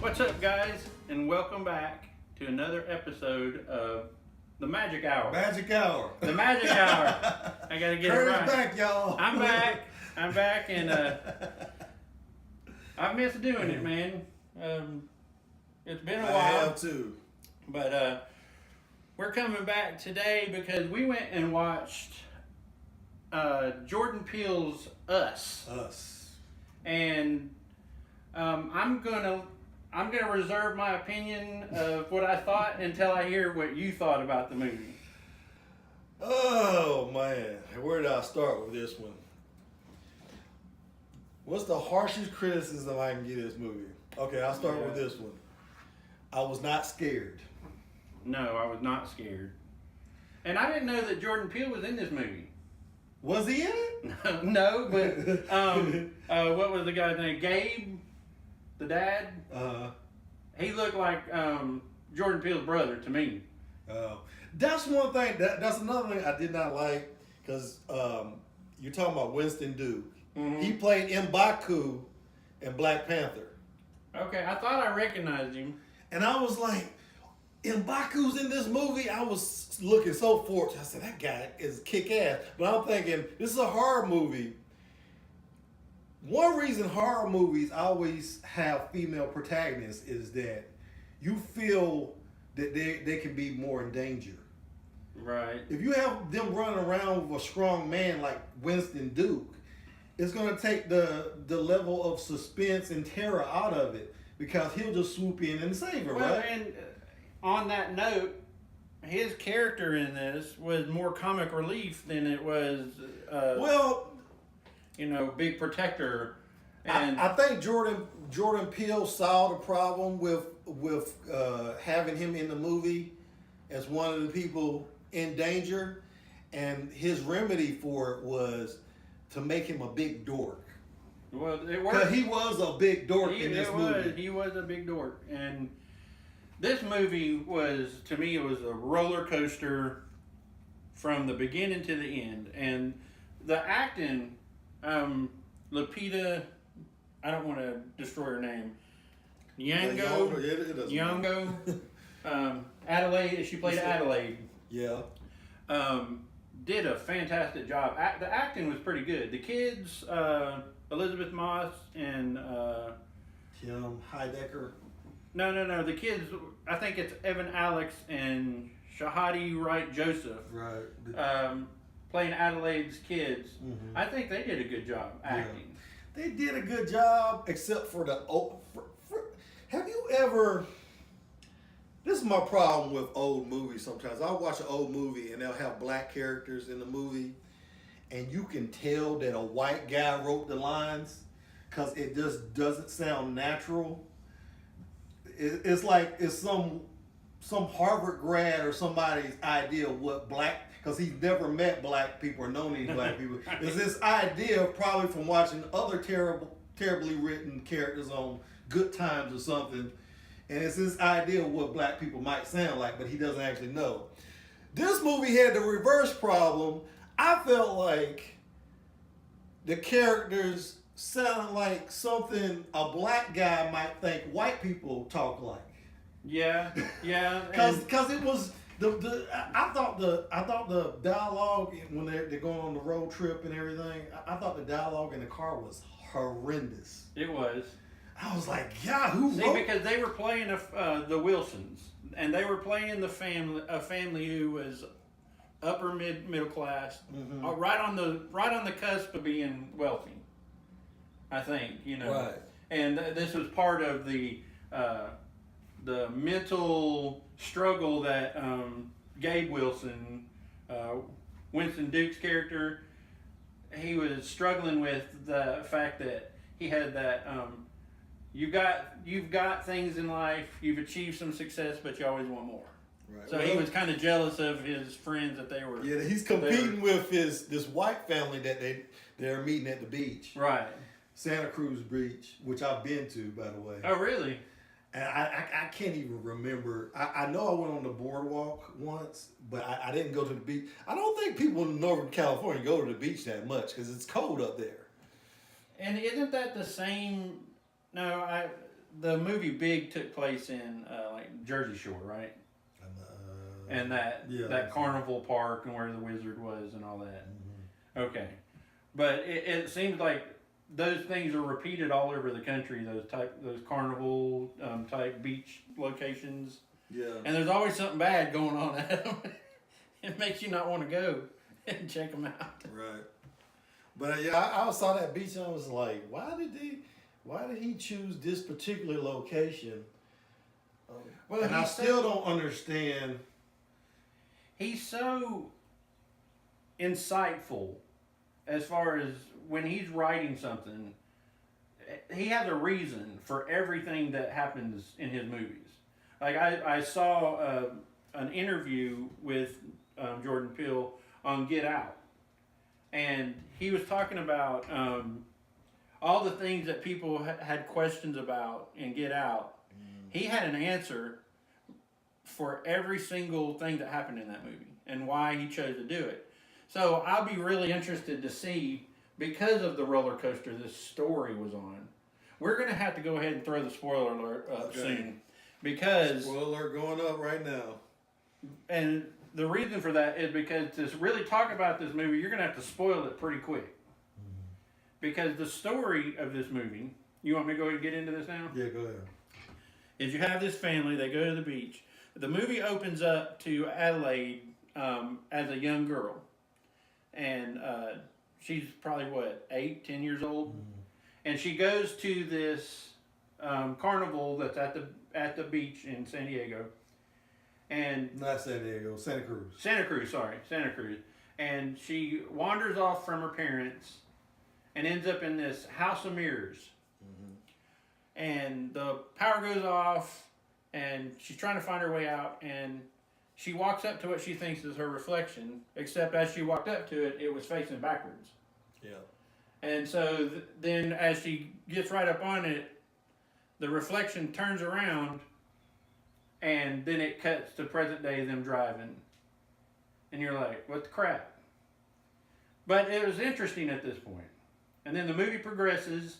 What's up, guys, and welcome back to another episode of the Magic Hour. Magic Hour. The Magic Hour. I gotta get Curry's it right. back, y'all. I'm back, and I miss doing it, man. It's been a while. I have too. But we're coming back today because we went and watched Jordan Peele's Us. And I'm gonna reserve my opinion of what I thought until I hear what you thought about the movie. Oh man, where did I start with this one? What's the harshest criticism I can give this movie? Okay, I'll start with this one. I was not scared. No, I was not scared. And I didn't know that Jordan Peele was in this movie. Was he in it? No, but what was the guy's name? Gabe, the dad. He looked like Jordan Peele's brother to me. That's one thing. That's another thing I did not like because you're talking about Winston Duke. Mm-hmm. He played M'Baku in Black Panther. Okay, I thought I recognized him. And I was like, M'Baku's in this movie? I was looking so forward. I said, that guy is kick-ass. But I'm thinking, this is a horror movie. One reason horror movies always have female protagonists is that you feel that they can be more in danger. Right. If you have them running around with a strong man like Winston Duke, it's going to take the level of suspense and terror out of it because he'll just swoop in and save her, well, right? And on that note, his character in this was more comic relief than it was, big protector. And I think Jordan Peele saw the problem with having him in the movie as one of the people in danger, and his remedy for it was to make him a big dork. Well, it worked. Because he was a big dork in this movie. He was a big dork, and this movie was, to me, it was a roller coaster from the beginning to the end, and the acting, Lupita, I don't want to destroy her name, Nyong'o, Adelaide. She played Adelaide. Yeah. Did a fantastic job. The acting was pretty good. The kids, Elizabeth Moss and Tim Heidecker. No. The kids, I think it's Evan Alex and Shahadi Wright Joseph. Right. Playing Adelaide's kids. Mm-hmm. I think they did a good job acting. Yeah. They did a good job, except for the have you ever? This is my problem with old movies sometimes. I'll watch an old movie and they'll have black characters in the movie and you can tell that a white guy wrote the lines because it just doesn't sound natural. It's like it's some Harvard grad or somebody's idea of what black, because he's never met black people or known any black people. It's this idea probably from watching other terribly written characters on Good Times or something. And it's this idea of what black people might sound like, but he doesn't actually know. This movie had the reverse problem. I felt like the characters sounded like something a black guy might think white people talk like. Yeah. Because it was I thought the dialogue when they're going on the road trip and everything. I thought the dialogue in the car was horrendous. It was. I was like, yeah, who wrote? Because they were playing the Wilsons, and they were playing a family who was upper middle class, mm-hmm. right on the cusp of being wealthy. I think Right. And this was part of the mental struggle that Gabe Wilson, Winston Duke's character, he was struggling with the fact that he had that. You've got things in life, you've achieved some success, but you always want more. Right. So he was kind of jealous of his friends that they were. Yeah, he's competing with this white family that they're meeting at the beach. Right. Santa Cruz Beach, which I've been to, by the way. Oh, really? And I can't even remember. I know I went on the boardwalk once, but I didn't go to the beach. I don't think people in Northern California go to the beach that much because it's cold up there. And isn't that the same? No, the movie Big took place in like Jersey Shore, right? And that carnival park and where the wizard was and all that. Mm-hmm. Okay, but it seems like those things are repeated all over the country. Those carnival type beach locations. Yeah. And there's always something bad going on at them. It makes you not want to go and check them out. Right. But yeah, I saw that beach and I was like, why did he choose this particular location? And I still don't understand. He's so insightful as far as when he's writing something, he has a reason for everything that happens in his movies. Like I saw an interview with Jordan Peele on Get Out, and he was talking about all the things that people had questions about in Get Out. He had an answer for every single thing that happened in that movie and why he chose to do it. So I'll be really interested to see, because of the roller coaster this story was on. We're going to have to go ahead and throw the spoiler alert up soon. Because spoiler alert going up right now. And the reason for that is because to really talk about this movie, you're going to have to spoil it pretty quick. Mm-hmm. Because the story of this movie, you want me to go ahead and get into this now? Yeah, go ahead. Is you have this family, they go to the beach. The movie opens up to Adelaide as a young girl. And she's probably, 8, 10 years old? Mm-hmm. And she goes to this carnival that's at the beach in San Diego. And not San Diego, Santa Cruz. Santa Cruz. And she wanders off from her parents and ends up in this house of mirrors. Mm-hmm. And the power goes off, and she's trying to find her way out, and she walks up to what she thinks is her reflection, except as she walked up to it, it was facing backwards. Yeah. And so then as she gets right up on it, the reflection turns around, and then it cuts to present day them driving. And you're like, what the crap? But it was interesting at this point. And then the movie progresses.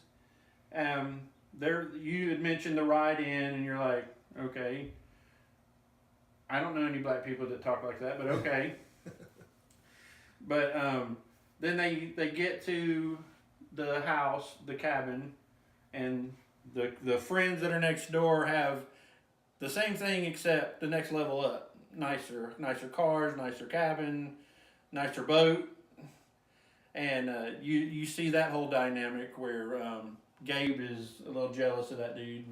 You had mentioned the ride in, and you're like, okay. I don't know any black people that talk like that, but okay. But then they get to the house, the cabin, and the friends that are next door have the same thing except the next level up. Nicer cars, nicer cabin, nicer boat. And you see that whole dynamic where Gabe is a little jealous of that dude.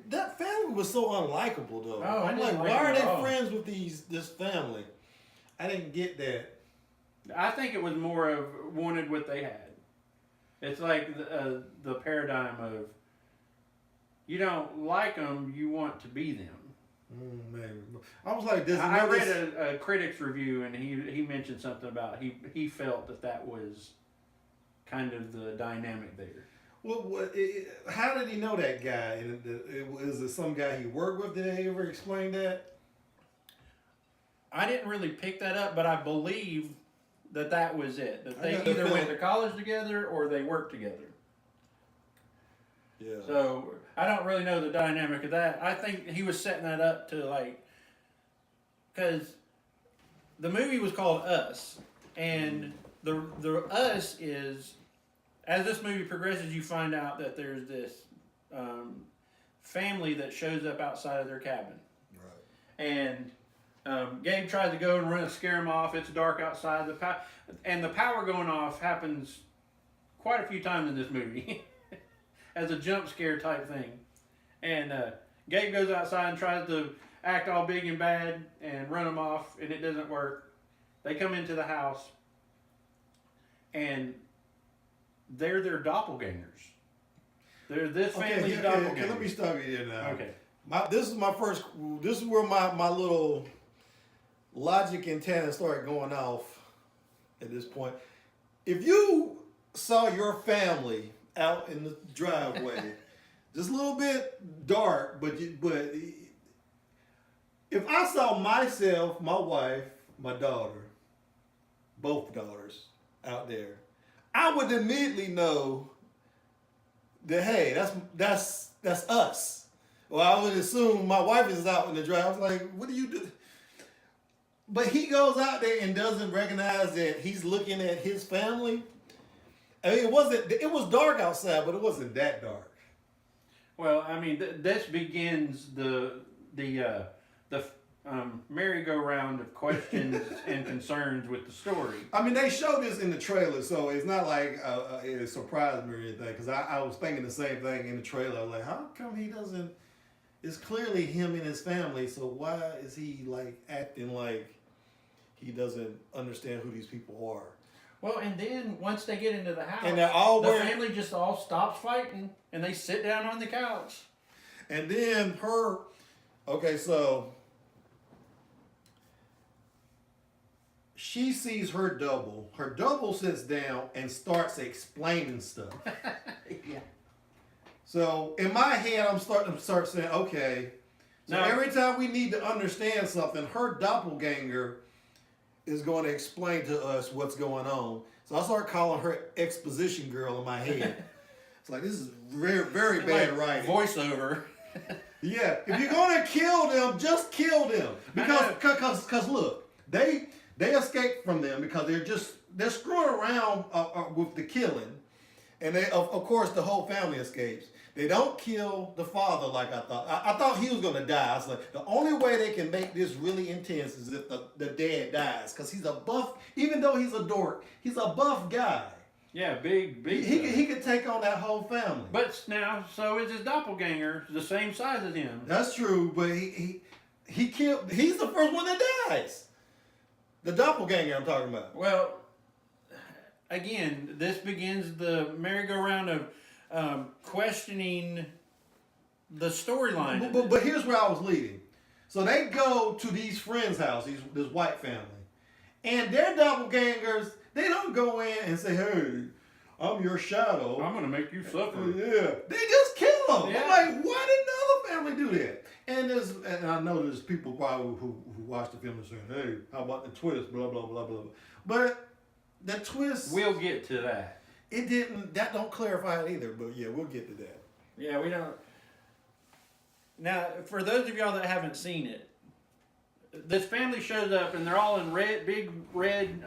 That family was so unlikable, though. Oh, I'm like, why are they friends with this family? I didn't get that. I think it was more of wanted what they had. It's like the paradigm of you don't like them, you want to be them. Man, I was like this. I read a critic's review, and he mentioned something about he felt that was kind of the dynamic there. Well, how did he know that guy? Is it some guy he worked with? Did they ever explain that? I didn't really pick that up, but I believe that was it. That they either went to college together or they worked together. Yeah. So I don't really know the dynamic of that. I think he was setting that up to because the movie was called Us, and the Us is, as this movie progresses, you find out that there's this family that shows up outside of their cabin. Right. And Gabe tries to go and run to scare him off. It's dark outside. The power going off happens quite a few times in this movie as a jump scare type thing. And Gabe goes outside and tries to act all big and bad and run him off, and it doesn't work. They come into the house, and they're their doppelgangers. They're this family's doppelgangers. Okay, let me stop you there now. Okay. This is where my little logic antenna started going off at this point. If you saw your family out in the driveway, just a little bit dark, but if I saw myself, my wife, my daughter, both daughters out there, I would immediately know that, hey, that's that's us. Well, I would assume my wife is out in the drive. I was like, what do you do? But he goes out there and doesn't recognize that he's looking at his family. I mean, it was dark outside, but it wasn't that dark. Well, I mean, this begins the merry-go-round of questions and concerns with the story. I mean, they showed this in the trailer, so it's not like it surprised me or anything. Because I was thinking the same thing in the trailer. Like, how come he doesn't? It's clearly him and his family. So why is he like acting like he doesn't understand who these people are? Well, and then once they get into the house, and they're all the wearing, family just all stops fighting and they sit down on the couch. And then so she sees her double. Her double sits down and starts explaining stuff. Yeah. So in my head, I'm starting to saying, okay. So now, every time we need to understand something, her doppelganger is going to explain to us what's going on. So I start calling her exposition girl in my head. It's like, this is very, very bad writing. Voiceover. Yeah, if you're gonna kill them, just kill them. Because look, they escape from them because they're screwing around with the killing, and they of course the whole family escapes. They don't kill the father like I thought. I thought he was gonna die. I was like, the only way they can make this really intense is if the dad dies, because he's a buff. Even though he's a dork, he's a buff guy. Yeah, big. He could take on that whole family. But now, so is his doppelganger the same size as him? That's true, but he killed. He's the first one that dies. The doppelganger I'm talking about. Well, again, this begins the merry-go-round of questioning the storyline. But here's where I was leading. So they go to these friends' house, this white family, and their doppelgangers. They don't go in and say, hey, I'm your shadow. I'm going to make you suffer. Yeah. They just kill them. Yeah. I'm like, why didn't the other family do that? And I know there's people probably who watch the film and saying, hey, how about the twist, blah, blah, blah, blah. But the twist. We'll get to that. That don't clarify it either, but yeah, we'll get to that. Yeah, we don't. Now, for those of y'all that haven't seen it, this family shows up and they're all in big red,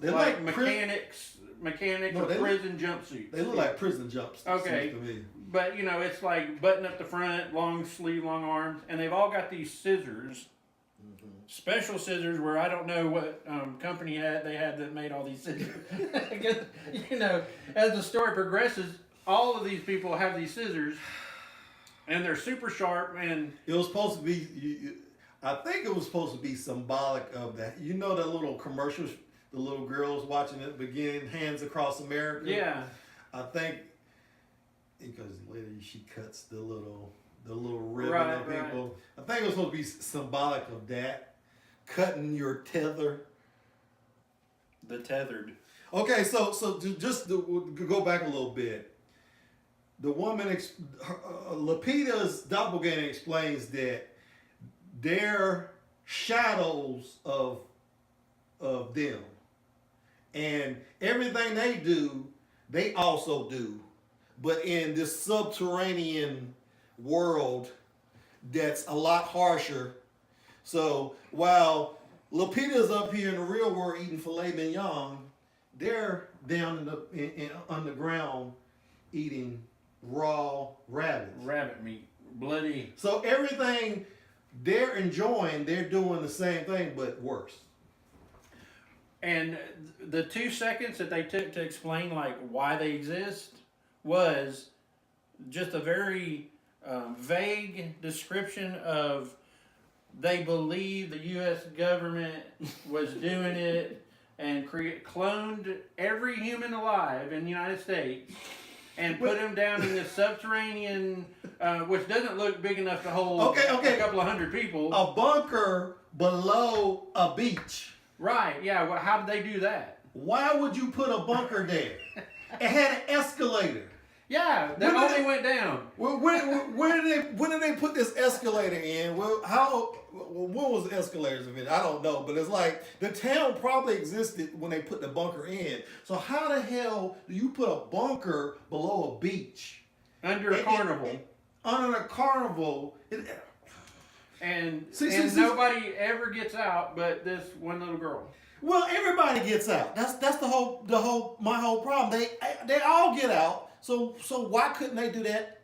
like mechanics or prison jumpsuits. They look like prison jumpsuits. Okay, to me. But it's like button up the front, long sleeve, long arms, and they've all got these scissors, special scissors. Where I don't know what company they had that made all these scissors. As the story progresses, all of these people have these scissors, and they're super sharp. And it was supposed to be. I think it was supposed to be symbolic of that. You know the little commercials, the little girls watching it begin, Hands Across America? Yeah. I think because later she cuts the little ribbon of people. Right. I think it was supposed to be symbolic of that. Cutting your tether. The tethered. Okay, so just to go back a little bit. The woman, Lupita's doppelganger explains that they're shadows of them. And everything they do, they also do. But in this subterranean world that's a lot harsher. So while Lupita's up here in the real world eating filet mignon, they're down in underground eating raw rabbit. Rabbit meat. Bloody. So everything they're enjoying, they're doing the same thing, but worse. And the 2 seconds that they took to explain like why they exist was just a very vague description of they believe the U.S. government was doing it and cloned every human alive in the United States and put them down in this subterranean, which doesn't look big enough to hold a couple of hundred people. A bunker below a beach. Right, yeah. Well, how did they do that? Why would you put a bunker there? It had an escalator. Yeah, that only went down. Well, when did they put this escalator in? Well, when was the escalators invented? I don't know, but it's like the town probably existed when they put the bunker in. So how the hell do you put a bunker below a beach? Under a carnival. under the carnival. And See, nobody ever gets out but this one little girl. Well, everybody gets out. That's my whole problem. They all get out. So why couldn't they do that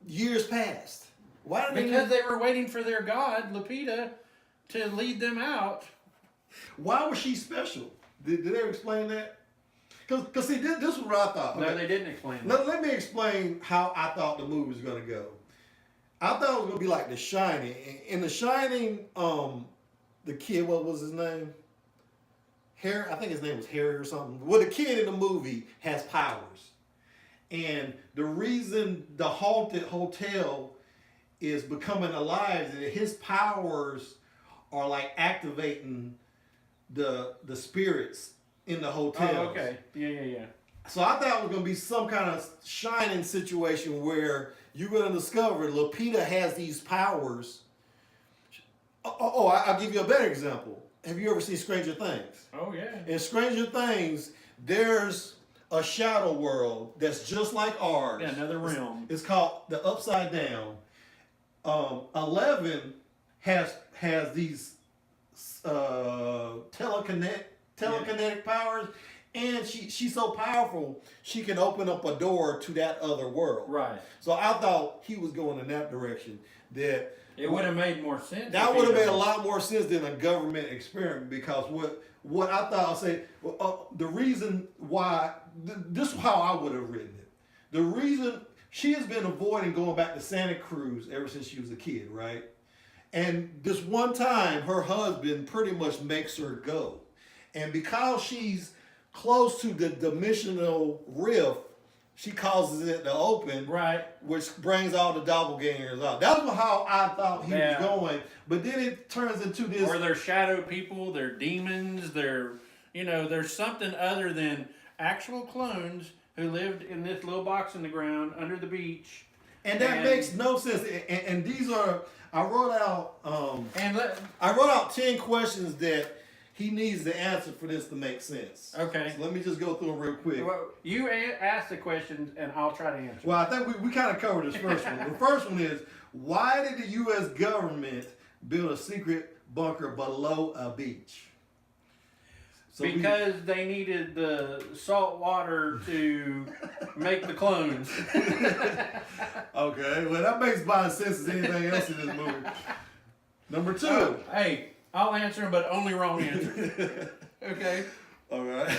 years past? Why did Because they were waiting for their god, Lupita, to lead them out. Why was she special? Did they explain that? Because see, this was what I thought. No, Okay. they didn't explain that. Let me explain how I thought the movie was going to go. I thought it was going to be like The Shining. In The Shining, the kid, what was his name? Harry, I think his name was Harry or something. Well, the kid in the movie has powers. And the reason the haunted hotel is becoming alive is that his powers are like activating the spirits in the hotel. Oh, okay. Yeah. So I thought it was going to be some kind of Shining situation where you're going to discover Lupita has these powers. I'll give you a better example. Have you ever seen Stranger Things? Oh, yeah. In Stranger Things, there's a shadow world that's just like ours. Yeah, another realm. It's called the Upside Down. 11 has these telekinetic powers, and she's so powerful she can open up a door to that other world. Right. So I thought he was going in that direction. That it would have made more sense. That would have made a lot more sense than a government experiment, because what I thought I said, the reason why, this is how I would have written it. The reason she has been avoiding going back to Santa Cruz ever since she was a kid, right? And this one time, her husband pretty much makes her go. And because she's close to the dimensional rift, she causes it to open, right, which brings all the doppelgangers out. That was how I thought he was going. But then it turns into this. Or they're shadow people, they're demons, there's something other than actual clones who lived in this little box in the ground under the beach. And that makes no sense. And these are, I wrote out 10 questions that he needs to answer for this to make sense. Okay. So let me just go through them real quick. Well, you ask the questions and I'll try to answer. Well, I think we kind of covered this first one. The first one is, why did the U.S. government build a secret bunker below a beach? So because they needed the salt water to make the clones. Okay, well that makes more sense as anything else in this movie. Number 2. Hey, I'll answer them, but only wrong answer. Okay. All right.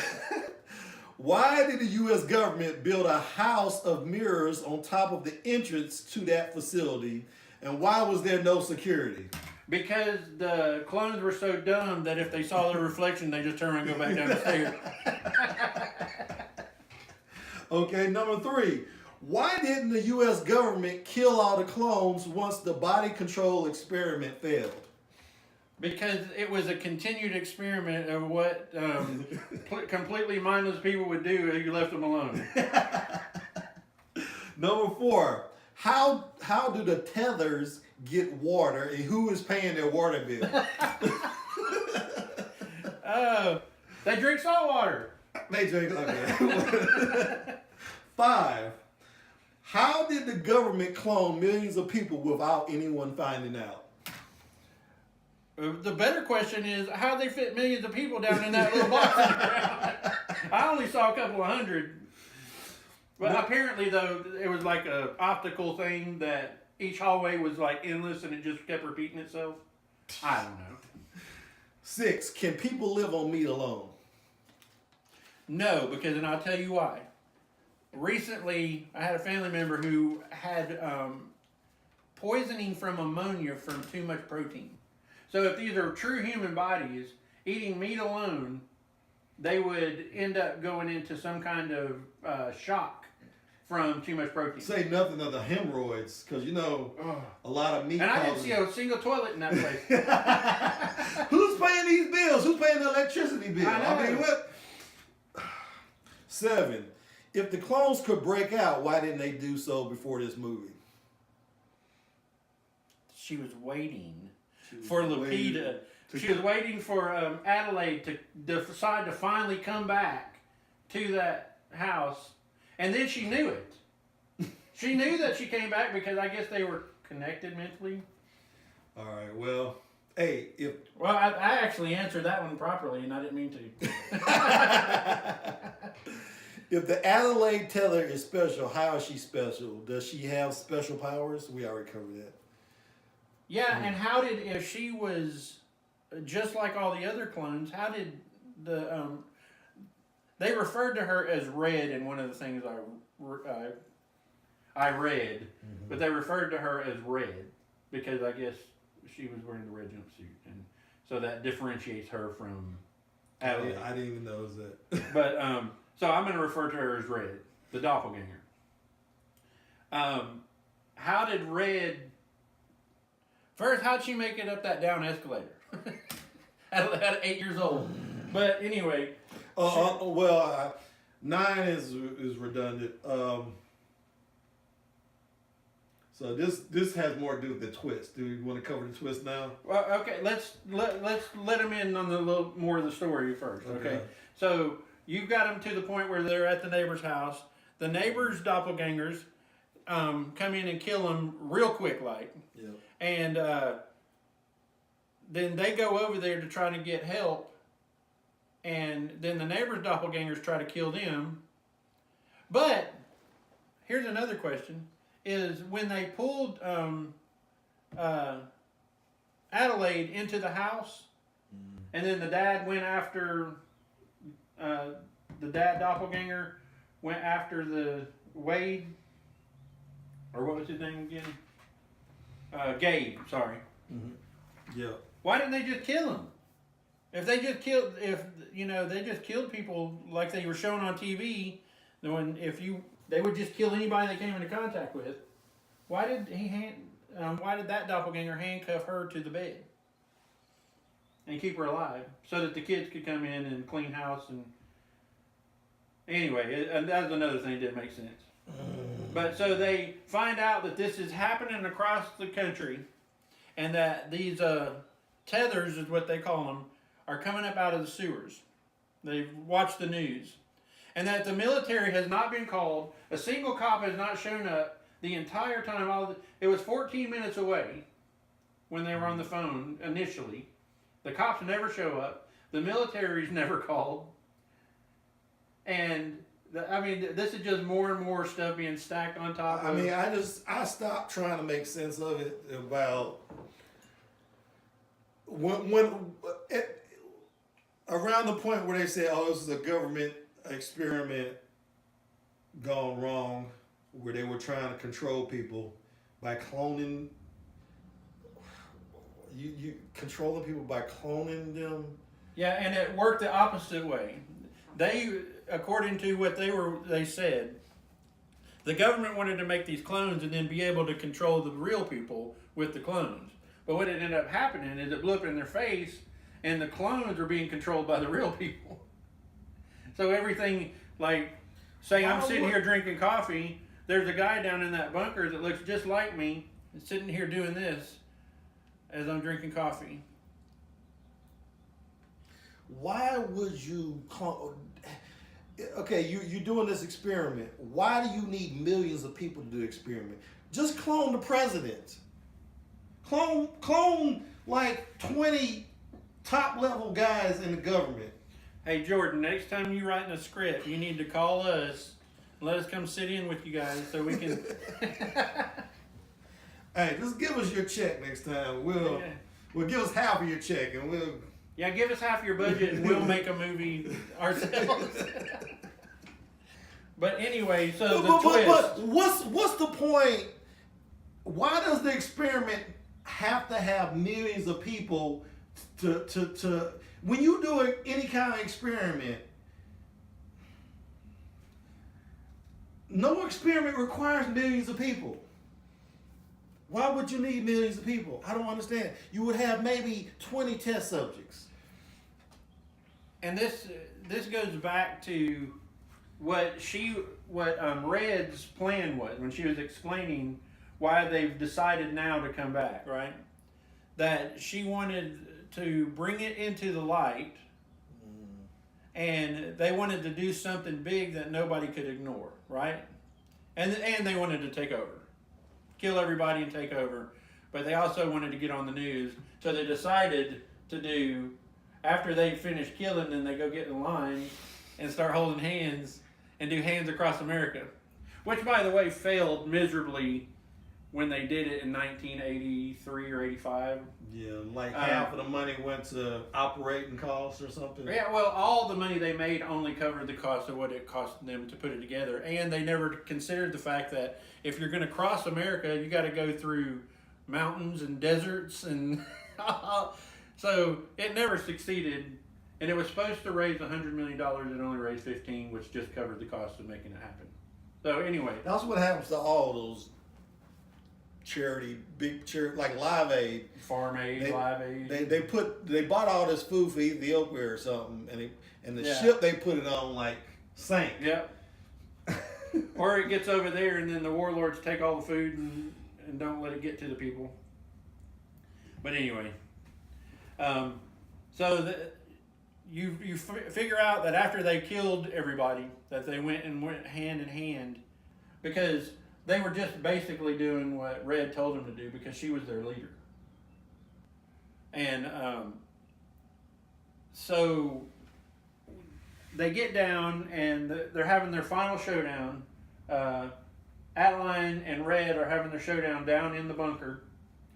Why did the U.S. government build a house of mirrors on top of the entrance to that facility, and why was there no security? Because the clones were so dumb that if they saw their reflection, they just turn around and go back down the stairs. Okay, number 3. Why didn't the U.S. government kill all the clones once the body control experiment failed? Because it was a continued experiment of what completely mindless people would do if you left them alone. Number 4. How do the tethers get water, and who is paying their water bill? They drink salt water. They drink. Okay. 5. How did the government clone millions of people without anyone finding out? The better question is, how they fit millions of people down in that little box in the ground? I only saw a couple of hundred. But apparently, though, it was like an optical thing that each hallway was like endless and it just kept repeating itself. I don't know. 6. Can people live on meat alone? No, because, and I'll tell you why. Recently, I had a family member who had poisoning from ammonia from too much protein. So if these are true human bodies, eating meat alone, they would end up going into some kind of shock from too much protein. Say nothing of the hemorrhoids, because a lot of meat. And I didn't see a single toilet in that place. Who's paying these bills? Who's paying the electricity bill? I mean, what? 7. If the clones could break out, why didn't they do so before this movie? She was waiting for Lupita. She was waiting for Adelaide to decide to finally come back to that house, and then she knew it. She knew that she came back because I guess they were connected mentally. All right. Well, hey, if well, I actually answered that one properly, and I didn't mean to. if the Adelaide Tether is special, how is she special? Does she have special powers? We already covered that. Yeah, and how did, if she was just like all the other clones, how did the they referred to her as Red in one of the things I read, but they referred to her as Red because I guess she was wearing the red jumpsuit, and so that differentiates her from Adelaide. I didn't even know that. But so I'm going to refer to her as Red, the doppelganger. How did Red? First, how'd she make it up that down escalator? at 8 years old. But anyway. 9 is redundant. So this has more to do with the twist. Do you want to cover the twist now? Well, okay. Let's let them in on the little more of the story first. Okay. So you got them to the point where they're at the neighbor's house. The neighbor's doppelgangers come in and kill them real quick, like. Yeah. And then they go over there to try to get help. And then the neighbor's doppelgangers try to kill them. But here's another question: is when they pulled Adelaide into the house, and then the dad went after the dad doppelganger went after the Wade, or what was his name again? Gabe. Sorry. Mm-hmm. Yeah. Why didn't they just kill him? If they just killed, they just killed people like they were shown on TV, then they would just kill anybody they came into contact with. Why did why did that doppelganger handcuff her to the bed and keep her alive so that the kids could come in and clean house? And anyway, that was another thing that didn't make sense. But so they find out that this is happening across the country, and that these tethers is what they call them, are coming up out of the sewers. They've watched the news. And that the military has not been called. A single cop has not shown up the entire time. It was 14 minutes away when they were on the phone initially. The cops never show up. The military's never called. And, this is just more and more stuff being stacked on top of... I stopped trying to make sense of it about... When around the point where they say, "Oh, this is a government experiment gone wrong," where they were trying to control people by cloning. You controlling people by cloning them. Yeah, and it worked the opposite way. They, according to what they said, the government wanted to make these clones and then be able to control the real people with the clones. But what ended up happening is it blew up in their face, and the clones were being controlled by the real people. So everything, like, say I'm sitting here drinking coffee, there's a guy down in that bunker that looks just like me, sitting here doing this as I'm drinking coffee. Why would you clone? Okay, you're doing this experiment. Why do you need millions of people to do the experiment? Just clone the president. Clone like 20 top level guys in the government. Hey Jordan, next time you're writing a script, you need to call us. Let us come sit in with you guys so we can. Hey, just give us your check next time. We'll give us half of your check, and we'll. Yeah, give us half your budget, and we'll make a movie ourselves. But anyway, so the twist. But what's the point? Why does the experiment have to have millions of people to when you do any kind of experiment? No experiment requires millions of people. Why would you need millions of people? I don't understand. You would have maybe 20 test subjects. And this goes back to what Red's plan was when she was explaining why they've decided now to come back, right? That she wanted to bring it into the light, and they wanted to do something big that nobody could ignore, right? and they wanted to take over, kill everybody and take over, but they also wanted to get on the news. So they decided to do, after they finish killing, then they go get in line and start holding hands and do Hands Across America, which, by the way, failed miserably when they did it in 1983 or 85. Yeah, like half of the money went to operating costs or something. Yeah, well, all the money they made only covered the cost of what it cost them to put it together, and they never considered the fact that if you're going to cross America, you got to go through mountains and deserts, and so it never succeeded. And it was supposed to raise $100 million, it only raised 15, which just covered the cost of making it happen. So anyway, That's what happens to all those big charity, like Live Aid. Farm Aid, Live Aid. They bought all this food for Ethiopia or something, and the ship they put it on like sank. Yep. Or it gets over there, and then the warlords take all the food and don't let it get to the people. But anyway, so you figure out that after they killed everybody, that they went hand in hand, because they were just basically doing what Red told them to do because she was their leader. And so they get down and they're having their final showdown. Adeline and Red are having their showdown down in the bunker.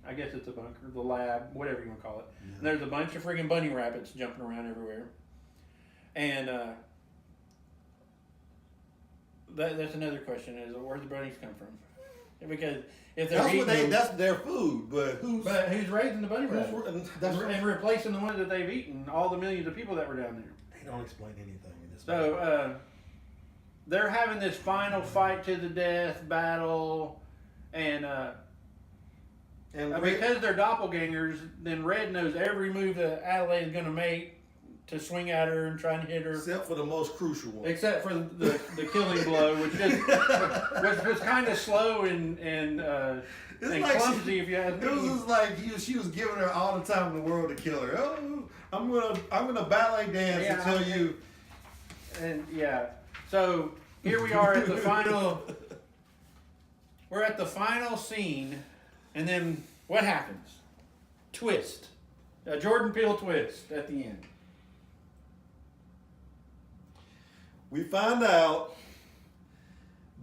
I guess it's a bunker, the lab, whatever you want to call it. Yeah. And there's a bunch of friggin' bunny rabbits jumping around everywhere. And that's another question: is where the bunnies come from? Because if they're that's their food, but who's raising the bunny rabbits and replacing the ones that they've eaten? All the millions of people that were down there. They don't explain anything in this. So they're having this final fight to the death battle, and because they're doppelgangers, then Red knows every move that Adelaide is going to make to swing at her and try and hit her. Except for the most crucial one. Except for the killing blow, which was kind of slow and like clumsy, if you ask me. It was just like she was giving her all the time in the world to kill her. Oh, I'm gonna ballet dance until you. And yeah, so here we are at the final. We're at the final scene, and then what happens? Twist, a Jordan Peele twist at the end. We find out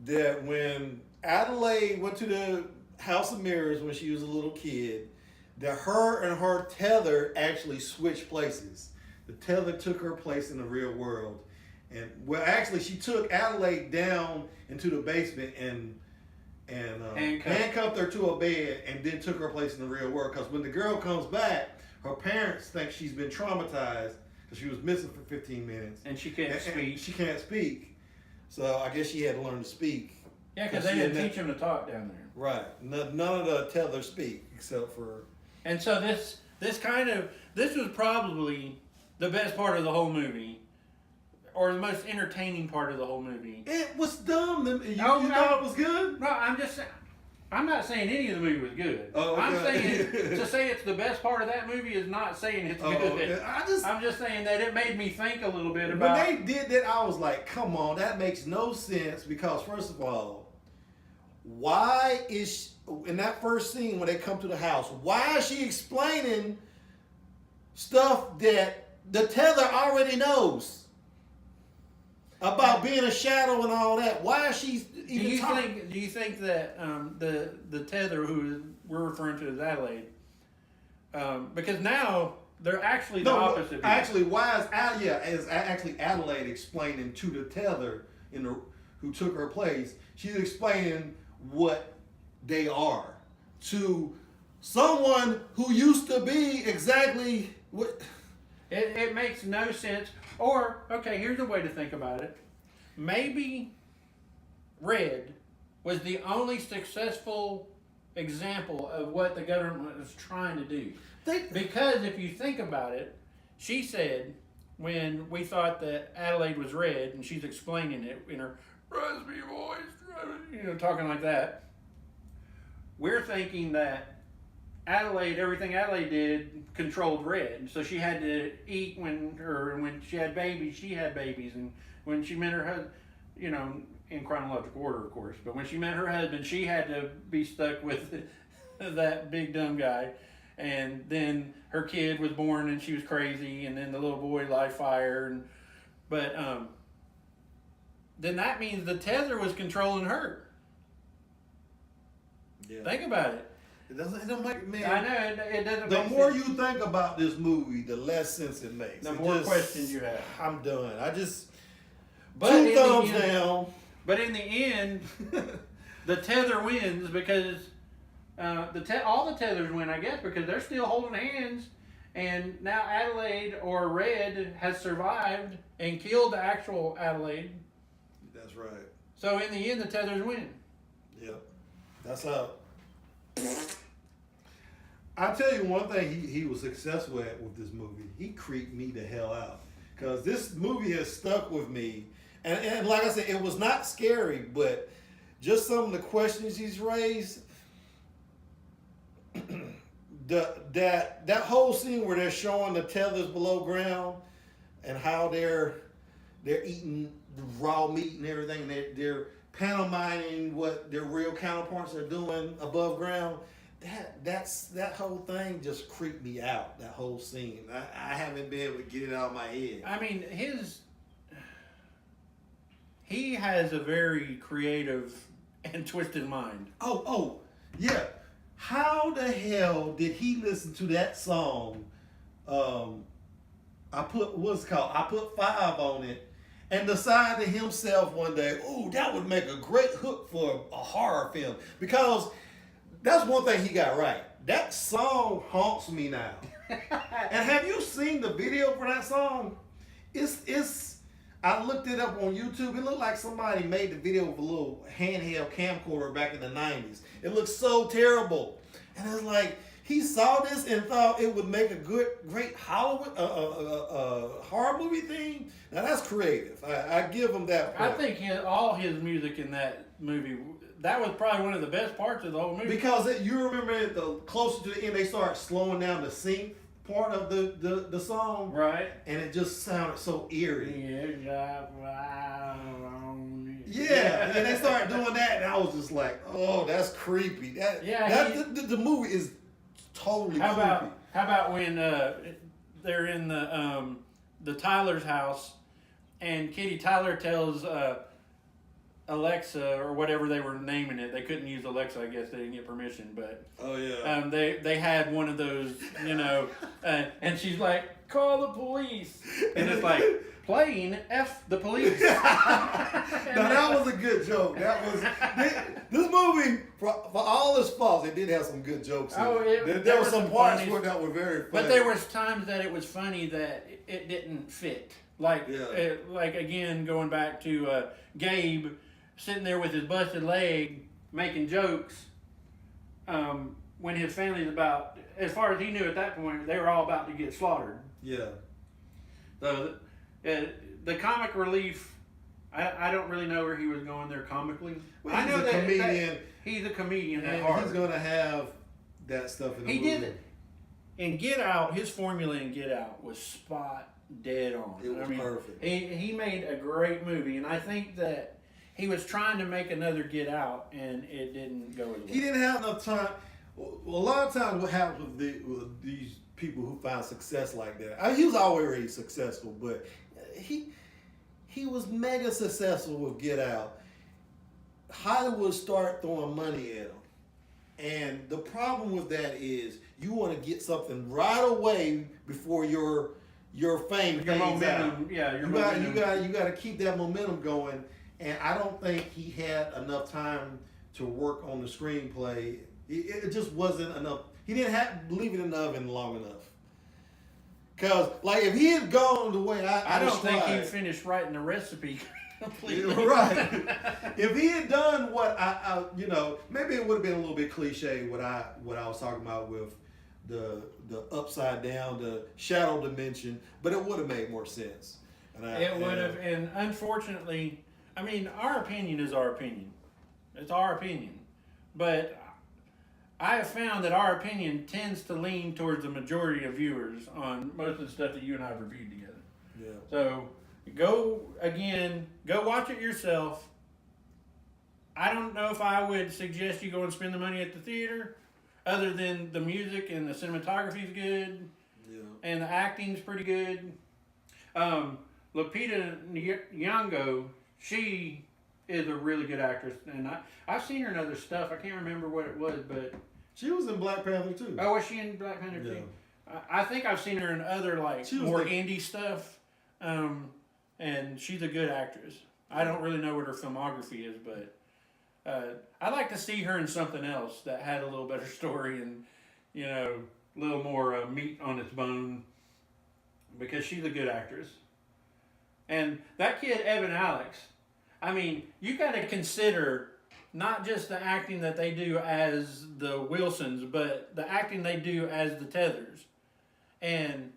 that when Adelaide went to the House of Mirrors when she was a little kid, that her and her tether actually switched places. The tether took her place in the real world. And well, actually, she took Adelaide down into the basement and handcuffed her to a bed and then took her place in the real world. Because when the girl comes back, her parents think she's been traumatized. She was missing for 15 minutes. And she can't speak. She can't speak. So I guess she had to learn to speak. Yeah, because they didn't teach him to talk down there. Right. None of the tethers speak except for... And so this was probably the best part of the whole movie. Or the most entertaining part of the whole movie. It was dumb. You thought it was good? No, I'm not saying any of the movie was good. Oh, okay. I'm saying to say it's the best part of that movie is not saying it's good. Okay. I'm just saying that it made me think a little bit about. When they did that, I was like, "Come on, that makes no sense." Because first of all, why is in that first scene when they come to the house? Why is she explaining stuff that the tether already knows? About being a shadow and all that. Why is she even talking? Do you think that the tether, who we're referring to as Adelaide, because now they're actually the opposite. Actually, why is actually Adelaide explaining to the tether who took her place? She's explaining what they are to someone who used to be exactly what. It makes no sense. Or, okay, here's a way to think about it. Maybe Red was the only successful example of what the government was trying to do. Because if you think about it, she said, when we thought that Adelaide was Red, and she's explaining it in her raspy voice, talking like that, we're thinking that everything Adelaide did controlled Red. So she had to eat when she had babies, she had babies. And when she met her husband, in chronological order, of course. But when she met her husband, she had to be stuck with that big dumb guy. And then her kid was born and she was crazy. And then the little boy light fire. But then that means the tether was controlling her. Yeah. Think about it. It don't make, man. I know, it doesn't the make more sense. You think about this movie, the less sense it makes. The more questions you have. I'm done. But two thumbs down. But in the end, the tether wins because all the tethers win, I guess, because they're still holding hands. And now Adelaide, or Red, has survived and killed the actual Adelaide. That's right. So in the end, the tethers win. Yep. That's how. I'll tell you one thing he was successful at with this movie. He creeped me the hell out. Because this movie has stuck with me. And like I said, it was not scary, but just some of the questions he's raised. that whole scene where they're showing the tethers below ground and how they're eating raw meat and everything. They're pantomiming what their real counterparts are doing above ground. That whole thing just creeped me out. That whole scene. I haven't been able to get it out of my head. I mean, he has a very creative and twisted mind. Oh, yeah. How the hell did he listen to that song? I put 5 on it, and decide to himself one day, oh, that would make a great hook for a horror film. Because that's one thing he got right. That song haunts me now. And have you seen the video for that song? I looked it up on YouTube. It looked like somebody made the video with a little handheld camcorder back in the 90s. It looked so terrible. And it's like, he saw this and thought it would make a great Hollywood horror movie theme. Now that's creative. I give him that point. I think all his music in that movie, that was probably one of the best parts of the whole movie. Because you remember the closer to the end, they start slowing down the synth part of the song. Right. And it just sounded so eerie. Yeah, and they started doing that, and I was just like, "Oh, that's creepy." The movie is totally creepy. How about when they're in the Tyler's house, and Kitty Tyler tells Alexa, or whatever they were naming it. They couldn't use Alexa, I guess they didn't get permission. But oh yeah, they had one of those, and she's like, "Call the police," and it's like, playing F the police. Now that was a good joke. This movie, for all its faults, it did have some good jokes. There were some parts where that were very funny. But there was times that it was funny that it didn't fit. Like again, going back to Gabe sitting there with his busted leg making jokes when his family's about, as far as he knew at that point, they were all about to get slaughtered. Yeah. So the comic relief, I don't really know where he was going there comically. Well, I know that comedian. He's a comedian at And heart. he's going to have that stuff in the movie. He did it. In Get Out, his formula in Get Out was spot dead on. It was perfect. He made a great movie, and I think that he was trying to make another Get Out, and it didn't go as well. He didn't have enough time. A lot of times what happens with these people who find success like that, he was already successful, but he was mega successful with Get Out. Hollywood started throwing money at him. And the problem with that is you want to get something right away before your fame fades momentum, out. your momentum. You got to keep that momentum going. And I don't think he had enough time to work on the screenplay. It just wasn't enough. He didn't leave it in the oven long enough. Because, like, if he had gone the way I don't described, think he finished writing the recipe completely. Right. If he had done what I maybe it would have been a little bit cliche what I was talking about with the upside down, the shadow dimension, but it would have made more sense. It would have, and unfortunately, I mean, our opinion is our opinion. It's our opinion. But I have found that our opinion tends to lean towards the majority of viewers on most of the stuff that you and I have reviewed together. Yeah. So go watch it yourself, I don't know if I would suggest you go and spend the money at the theater, other than the music and the cinematography is good, and the acting's pretty good. Lupita Nyong'o, she is a really good actress, and I've seen her in other stuff. I can't remember what it was, but she was in Black Panther too. Oh, was she in Black Panther too? I think I've seen her in other more indie stuff, and she's a good actress. I don't really know what her filmography is, but I'd like to see her in something else that had a little better story and a little more meat on its bone, because she's a good actress. And that kid Evan Alex, I mean, you got to consider not just the acting that they do as the Wilsons, but the acting they do as the Tethers. And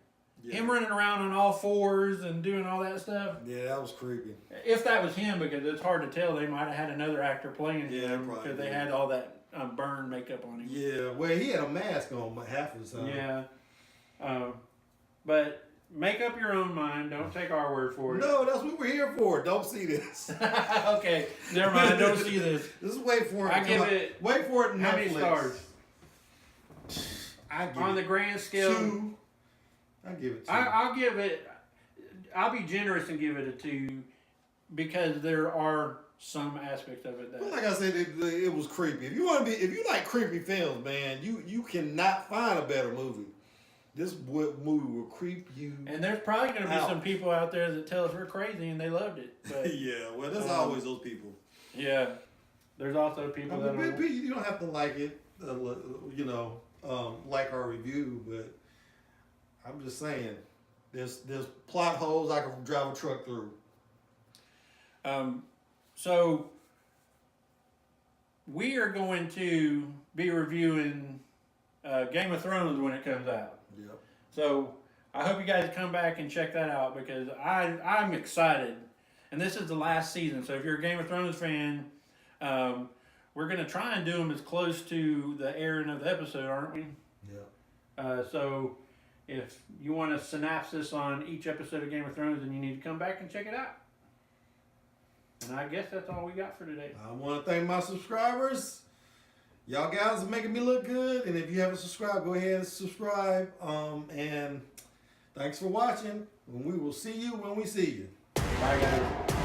him running around on all fours and doing all that stuff. Yeah, that was creepy. If that was him, because it's hard to tell, they might have had another actor playing him because they had all that burn makeup on him. Yeah, well, he had a mask on half of the time. Yeah. But make up your own mind. Don't take our word for it. No, that's what we're here for. Don't see this. Okay, never mind. Don't see this. Just wait for it. Wait for it. How many stars? I give on the grand scale. 2. I give it 2. I'll give it. I'll be generous and give it a 2, because there are some aspects of it that. Well, like I said, it was creepy. If you like creepy films, man, you cannot find a better movie. This movie will creep you. And there's probably going to be some people out there that tell us we're crazy and they loved it. But, yeah, well, there's always those people. Yeah, there's also people that you don't have to like it, like our review, but I'm just saying, there's plot holes I can drive a truck through. So we are going to be reviewing Game of Thrones when it comes out. Yep. So I hope you guys come back and check that out, because I'm excited. And this is the last season. So if you're a Game of Thrones fan, we're going to try and do them as close to the airing of the episode, aren't we? Yeah. So if you want a synopsis on each episode of Game of Thrones, then you need to come back and check it out. And I guess that's all we got for today. I want to thank my subscribers. Y'all guys are making me look good. And if you haven't subscribed, go ahead and subscribe. And thanks for watching. And we will see you when we see you. Bye, guys.